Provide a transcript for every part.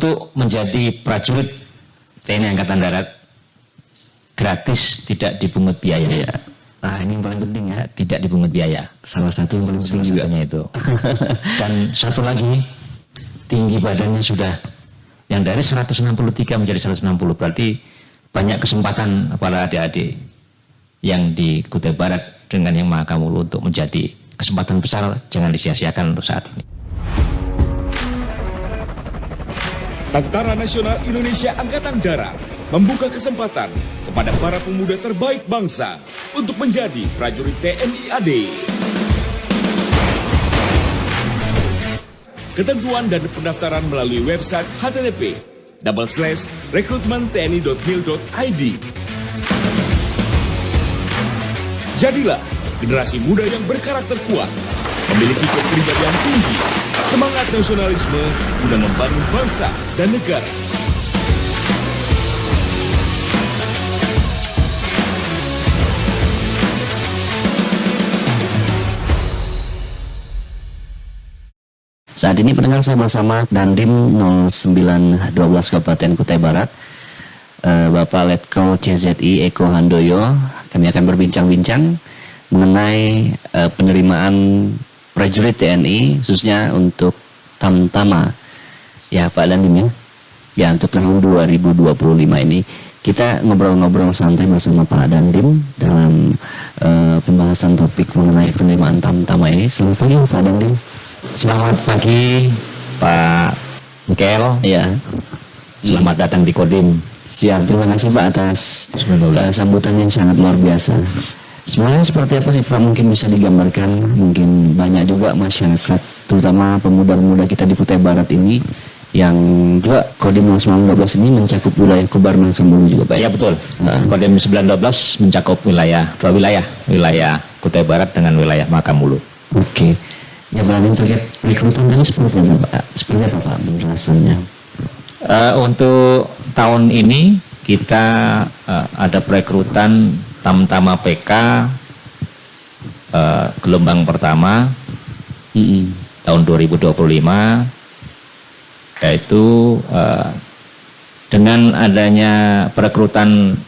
untuk menjadi prajurit TNI Angkatan Darat gratis, tidak dipungut biaya. Ya. Nah, ini yang paling penting ya. Tidak dipungut biaya. Salah satu yang paling penting juga. Itu. Dan satu lagi, tinggi badannya sudah yang dari 163 menjadi 160, berarti banyak kesempatan para adik-adik yang di Kutai Barat dengan Yang Maha Kamulu untuk menjadi kesempatan besar, jangan disia-siakan untuk saat ini. Tentara Nasional Indonesia Angkatan Darat membuka kesempatan kepada para pemuda terbaik bangsa untuk menjadi prajurit TNI AD. Ketentuan dan pendaftaran melalui website http://rekrutmentni.mil.id. Jadilah generasi muda yang berkarakter kuat, memiliki kepribadian tinggi, semangat nasionalisme guna membangun bangsa dan negara. Saat ini pendengar, saya bersama Dandim 0912 Kabupaten Kutai Barat, Bapak Letko CZI Eko Handoyo. Kami akan berbincang-bincang mengenai penerimaan prajurit TNI, khususnya untuk Tamtama. Ya Pak Dandim ya. Ya, untuk tahun 2025 ini kita ngobrol-ngobrol santai bersama Pak Dandim dalam pembahasan topik mengenai penerimaan Tamtama ini. Selamat pagi Pak Dandim. Selamat pagi Pak Mikel. Ya. Selamat datang di Kodim. Siap, terima kasih Pak atas sambutan yang sangat luar biasa. Sebenarnya seperti apa sih Pak, mungkin bisa digambarkan? Mungkin banyak juga masyarakat, terutama pemuda-pemuda kita di Kutai Barat ini, yang juga Kodim 1912 ini mencakup wilayah Kobar Mahkamulu juga Pak. Ya betul. Kodim 1912 mencakup dua wilayah Kutai Barat dengan wilayah Mahkamulu. Oke. Ya berarti terkait rekrutan tadi seperti apa Pak? Seperti apa Pak penjelasannya? Untuk tahun ini kita ada perekrutan Tamtama PK gelombang pertama tahun 2025, yaitu dengan adanya perekrutan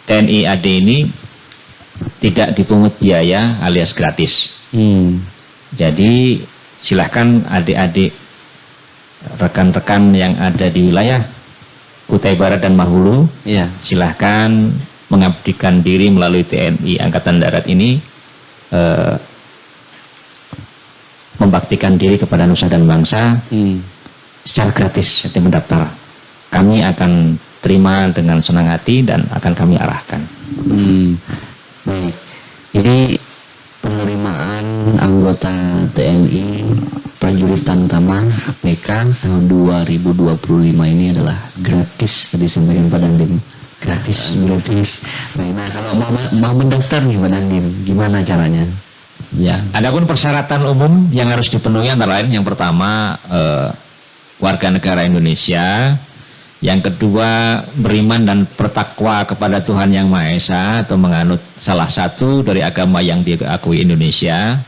TNI AD ini tidak dipungut biaya alias gratis. Jadi silahkan adik-adik, rekan-rekan yang ada di wilayah Kutai Barat dan Mahulu, ya, silahkan mengabdikan diri melalui TNI Angkatan Darat ini, membaktikan diri kepada nusa dan bangsa secara gratis. Setiap mendaftar, kami akan terima dengan senang hati dan akan kami arahkan. Baik, ini penerimaan anggota TNI prajurit Tamtama PK tahun 2025 ini adalah gratis, tadi sampaikan Pak Dandim. Gratis. Baik, nah kalau mau mendaftar nih Pak Dandim, gimana caranya? Ya, adapun persyaratan umum yang harus dipenuhi antara lain, yang pertama warga negara Indonesia, yang kedua beriman dan bertakwa kepada Tuhan Yang Maha Esa atau menganut salah satu dari agama yang diakui Indonesia.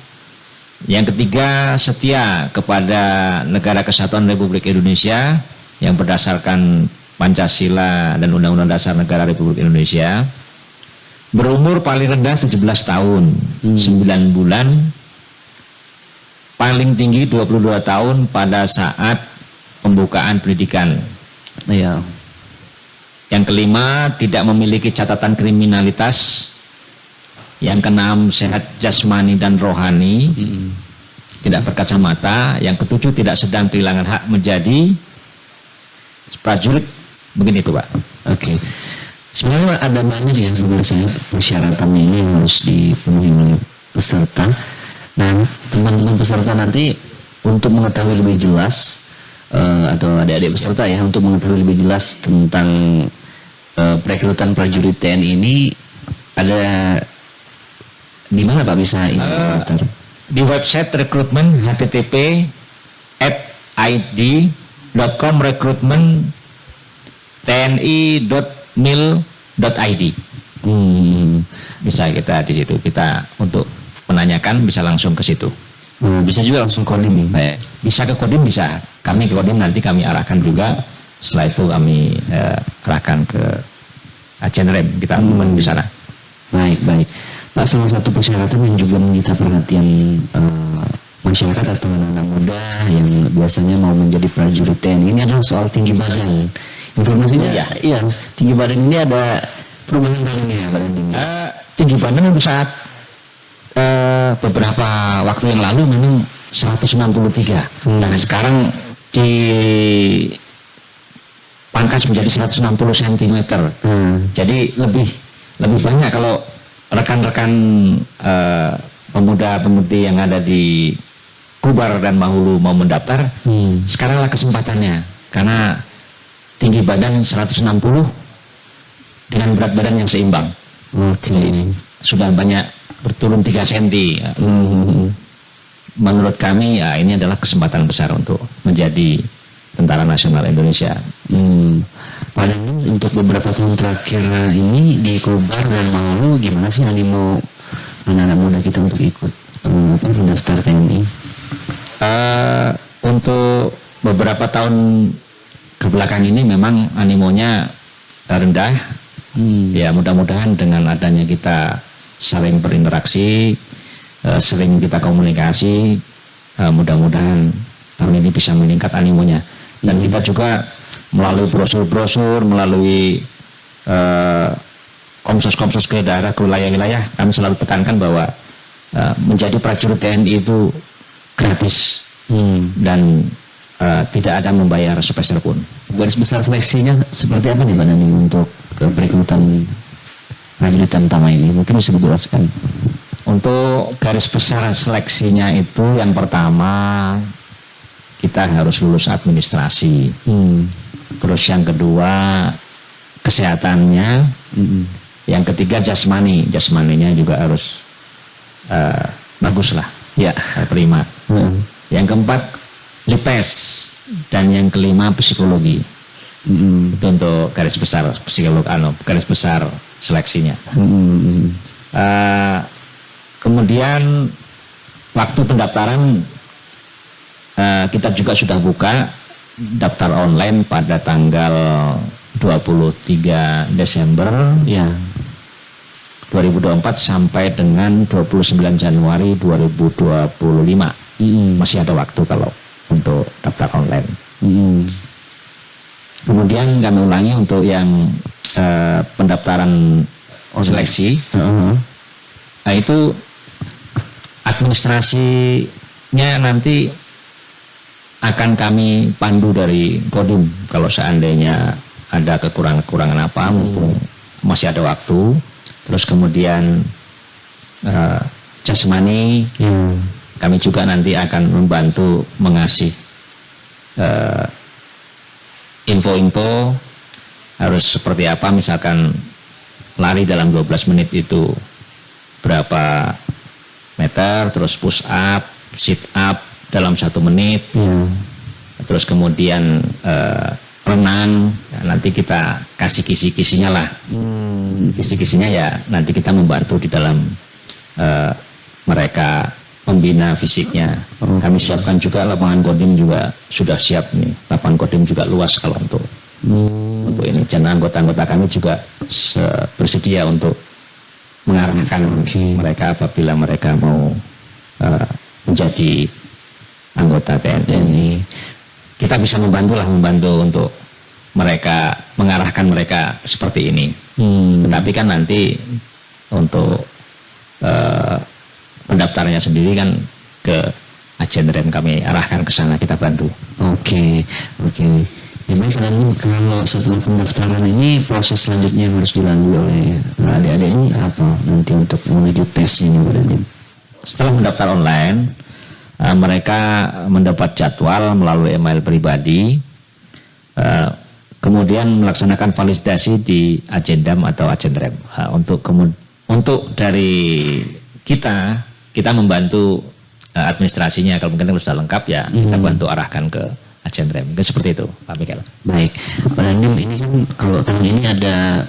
Yang ketiga, setia kepada Negara Kesatuan Republik Indonesia yang berdasarkan Pancasila dan Undang-Undang Dasar Negara Republik Indonesia. Berumur paling rendah 17 tahun, 9 bulan, paling tinggi 22 tahun pada saat pembukaan pendidikan. Ya. Yang kelima, tidak memiliki catatan kriminalitas. Yang keenam, sehat jasmani dan rohani, tidak berkacamata. Yang ketujuh, tidak sedang kehilangan hak menjadi prajurit. Begini itu Pak. Oke. Sebenarnya ada banyak ya menurut saya persyaratannya ini harus dipenuhi oleh peserta. Nah, teman-teman peserta nanti untuk mengetahui lebih jelas, atau adik-adik peserta ya, untuk mengetahui lebih jelas tentang perekrutan prajurit TNI ini, ada di mana Pak bisa ini daftar? Di website rekrutmen http://id.com rekrutmen.tni.mil.id. Bisa kita di situ, kita untuk menanyakan bisa langsung ke situ. Bisa juga langsung Kodim Pak ya? Bisa ke Kodim, bisa. kami ke Kodim nanti kami arahkan juga. Setelah itu kami arahkan ke Ajenrem, kita menuju di sana. Baik. Pak, salah satu persyaratan yang juga menyita perhatian masyarakat atau anak-anak muda yang biasanya mau menjadi prajurit TNI ini adalah soal tinggi badan. Informasinya, iya, tinggi badan ini ada perubahan tahun ini ya, Pak Dandim? Tinggi badan untuk saat beberapa waktu yang lalu memang 163. Nah sekarang dipangkas menjadi 160 cm. Jadi lebih banyak kalau rekan-rekan pemuda-pemudi yang ada di Kubar dan Mahulu mau mendaftar. Sekaranglah kesempatannya, karena tinggi badan 160 dengan berat badan yang seimbang. Jadi, sudah banyak berturun 3 cm. Menurut kami ya ini adalah kesempatan besar untuk menjadi Tentara Nasional Indonesia. Pak Dandim, untuk beberapa tahun terakhir ini di Kubar dan Mahulu gimana sih animo anak-anak muda kita untuk ikut mendaftar TNI? Untuk beberapa tahun kebelakang ini memang animonya rendah. Ya mudah-mudahan dengan adanya kita saling berinteraksi, sering kita komunikasi, mudah-mudahan tahun ini bisa meningkat animonya. Dan kita juga melalui brosur-brosur, melalui komsos-komsos ke daerah, ke wilayah-wilayah, kami selalu tekankan bahwa menjadi prajurit TNI itu gratis dan tidak ada membayar sepeser pun. Garis besar seleksinya seperti apa nih Pak Dandim untuk perekrutan prajurit utama ini? Mungkin bisa dijelaskan. Untuk garis besar seleksinya itu yang pertama kita harus lulus administrasi. Terus yang kedua kesehatannya. Yang ketiga jasmaninya juga harus bagus lah. Ya, prima. Yang keempat LIPES dan yang kelima psikologi. Itu untuk garis besar garis besar seleksinya. Kemudian waktu pendaftaran kita juga sudah buka daftar online pada tanggal 23 Desember 2024 sampai dengan 29 Januari 2025. Masih ada waktu kalau untuk daftar online. Kemudian kami ulangi untuk yang pendaftaran seleksi. Nah itu administrasinya nanti akan kami pandu dari Kodim kalau seandainya ada kekurangan apa mumpung masih ada waktu. Terus kemudian jasmani kami juga nanti akan membantu mengasih info-info harus seperti apa, misalkan lari dalam 12 menit itu berapa meter, terus push up, sit up dalam 1 menit, terus kemudian renang. Nanti kita kasih kisi-kisinya lah. Kisi-kisinya ya nanti kita membantu di dalam mereka membina fisiknya. Kami siapkan juga lapangan Kodim juga sudah siap nih. Lapangan Kodim juga luas kalau untuk ini. Dan anggota-anggota kami juga bersedia untuk mengarahkan mereka apabila mereka mau menjadi anggota TNI. Kita bisa membantu untuk mereka, mengarahkan mereka seperti ini. Tetapi kan nanti untuk pendaftarnya sendiri kan ke Ajenrem, kami arahkan ke sana, kita bantu. Oke. Ya baik Pak Dandim, kalau setelah pendaftaran ini proses selanjutnya yang harus dilalui oleh adik-adik ini apa nanti untuk menuju tesnya Pak Dandim? Setelah mendaftar online, mereka mendapat jadwal melalui email pribadi, kemudian melaksanakan validasi di Agendam atau Ajenrem. Untuk dari kita membantu administrasinya. Kalau mungkin sudah lengkap ya kita bantu arahkan ke Ajenrem. Mungkin seperti itu Pak Mikael. Baik Pak Dandim, ini kan kalau tahun ini ada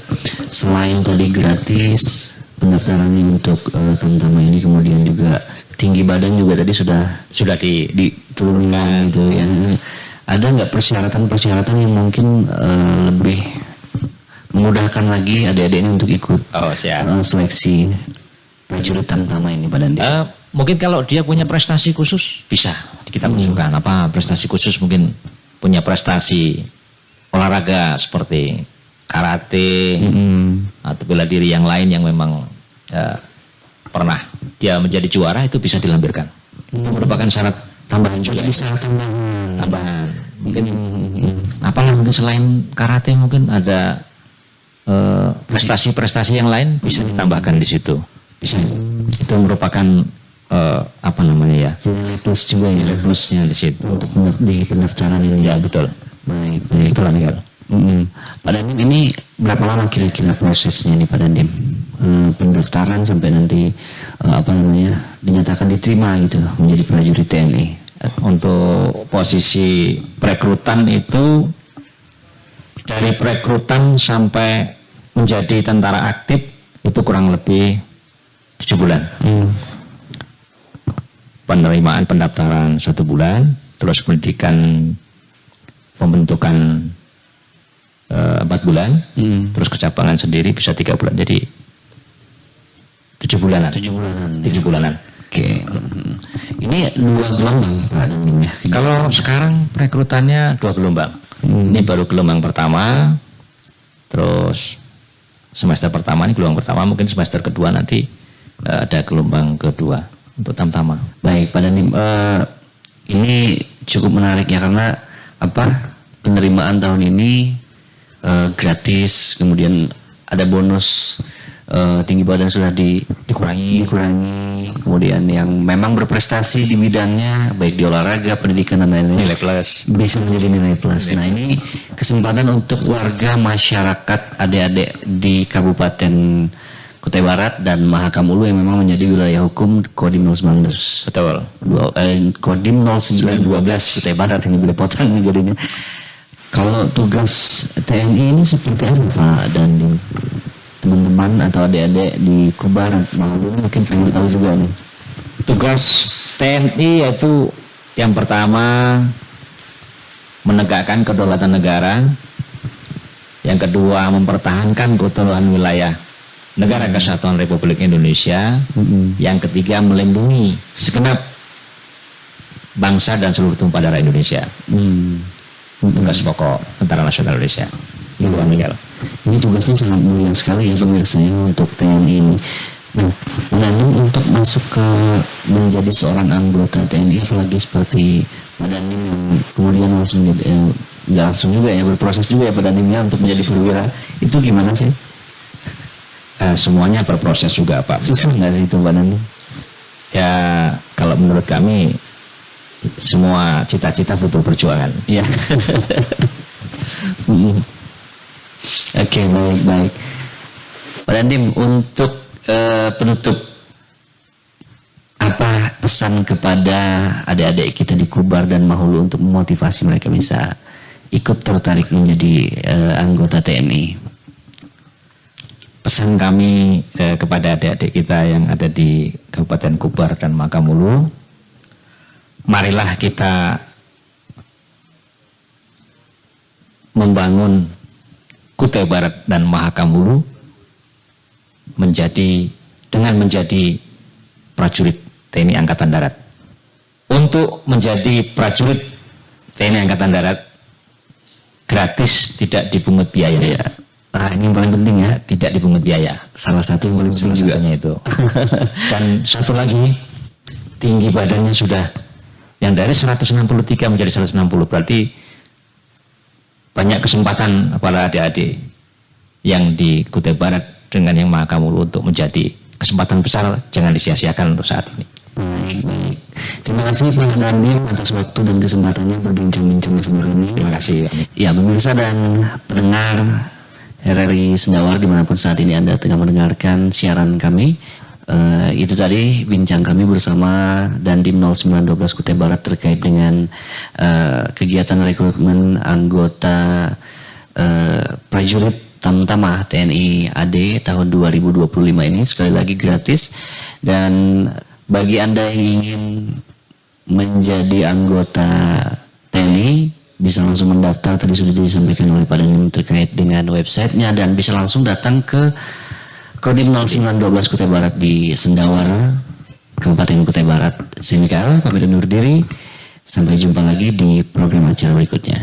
selain tadi gratis pendaftarannya untuk Tamtama ini, kemudian juga tinggi badan juga tadi sudah diturunkan gitu ya. ada nggak persyaratan-persyaratan yang mungkin lebih memudahkan lagi adik-adik ini untuk ikut seleksi prajurit tamtama ini Pak Dandim? Mungkin kalau dia punya prestasi khusus bisa kita usulkan. Apa prestasi khusus, mungkin punya prestasi olahraga seperti karate atau bela diri yang lain yang memang pernah dia menjadi juara, itu bisa dilampirkan. Itu merupakan syarat tambahan juga. Jadi syarat tambahan. Mungkin apalah, mungkin selain karate mungkin ada prestasi-prestasi yang lain bisa ditambahkan di situ. Bisa. Itu merupakan apa namanya ya? Nilai plus juga ya. Nilai plusnya di situ. Untuk di pendaftaran ini. Ya betul. Baik. Itulah Miguel. Pak Dandim, ini berapa lama kira-kira prosesnya nih Pak Dandim? Pendaftaran sampai nanti dinyatakan diterima gitu menjadi prajurit TNI. Untuk posisi perekrutan itu dari perekrutan sampai menjadi tentara aktif itu kurang lebih 7 bulan. Penerimaan pendaftaran 1 bulan, terus pendidikan pembentukan 4 bulan, terus kecabangan sendiri bisa 3 bulan, jadi 7 bulanan. 7 bulanan. Oke. Ini 2 gelombang Pak Dandim ya? Kalau sekarang perekrutannya 2 gelombang. Ini baru gelombang pertama, terus semester pertama, ini gelombang pertama, mungkin semester kedua nanti ada gelombang kedua untuk tamtama. Baik Pak Dandim, ini cukup menarik ya, karena penerimaan tahun ini gratis, kemudian ada bonus tinggi badan sudah dikurangi, kemudian yang memang berprestasi di bidangnya baik di olahraga, pendidikan dan lain-lain, Nilai plus. bisa menjadi nilai plus. Nah, ini kesempatan untuk warga masyarakat adik-adik di Kabupaten Kutai Barat dan Mahakamulu yang memang menjadi wilayah hukum Kodim 019. Betul. Kodim 0912 Kutai Barat, ini belepotan jadinya. Kalau tugas TNI ini seperti apa Pak Dandim? Teman-teman atau adik-adik di Kubar Mahalu mungkin pengen tahu juga nih. Tugas TNI yaitu yang pertama menegakkan kedaulatan negara, yang kedua mempertahankan keutuhan wilayah Negara Kesatuan Republik Indonesia, yang ketiga melindungi segenap bangsa dan seluruh tumpah darah Indonesia. Tugas pokok Tentara Nasional Indonesia. Itu Miguel. Ini tugasnya sangat mulia sekali ya pemirsa ya untuk TNI ini. Nah, Dandim untuk masuk ke menjadi seorang anggota TNI, apalagi seperti Pak Dandim yang kemudian langsung nggak langsung juga ya, berproses juga ya Pak Dandimnya untuk menjadi perwira, itu gimana sih? Semuanya berproses juga Pak. Susah nggak sih itu Pak Dandim? Ya kalau menurut kami semua cita-cita butuh perjuangan. Ya. Oke, baik. Pak Dandim, untuk penutup, apa pesan kepada adik-adik kita di Kubar dan Mahulu untuk memotivasi mereka bisa ikut tertarik menjadi anggota TNI? Pesan kami kepada adik-adik kita yang ada di Kabupaten Kubar dan Mahakamulu, marilah kita membangun Kutai Barat dan Mahakamulu menjadi prajurit TNI Angkatan Darat. Untuk menjadi prajurit TNI Angkatan Darat gratis, tidak dipungut biaya. Ya. Ini yang paling penting ya, tidak dipungut biaya. salah satu yang paling penting juga itu. Dan satu lagi, tinggi badannya sudah yang dari 163 menjadi 160, berarti banyak kesempatan para adik-adik yang di Kutai Barat dengan yang Mahakamulu untuk menjadi kesempatan besar, jangan disia-siakan untuk saat ini. Baik. Terima kasih Pak Dandim atas waktu dan kesempatannya berbincang-bincang bersama kami. Terima kasih. Ya, pemirsa dan pendengar RRI Sendawar dimanapun saat ini Anda tengah mendengarkan siaran kami. Itu tadi bincang kami bersama Dandim 0912 Kutai Barat terkait dengan kegiatan rekrutmen anggota prajurit Tamtama TNI AD tahun 2025 ini. Sekali lagi gratis, dan bagi Anda yang ingin menjadi anggota TNI bisa langsung mendaftar. Tadi sudah disampaikan oleh Pak Dandim terkait dengan websitenya, dan bisa langsung datang ke Kodim 0912 Kutai Barat di Sendawara, Kabupaten Kutai Barat. Saya Mikael, pamit undur diri. Sampai jumpa lagi di program acara berikutnya.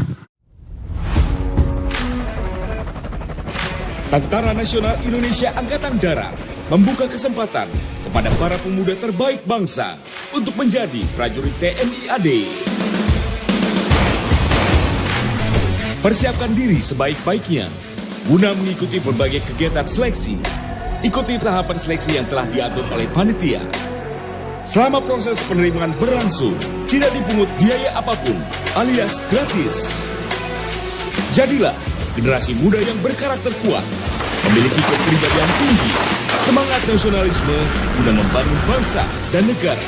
Tentara Nasional Indonesia Angkatan Darat membuka kesempatan kepada para pemuda terbaik bangsa untuk menjadi prajurit TNI AD. Persiapkan diri sebaik-baiknya guna mengikuti berbagai kegiatan seleksi. Ikuti tahapan seleksi yang telah diatur oleh panitia. Selama proses penerimaan berlangsung, tidak dipungut biaya apapun, alias gratis. Jadilah generasi muda yang berkarakter kuat, memiliki kepribadian tinggi, semangat nasionalisme guna membangun bangsa dan negara.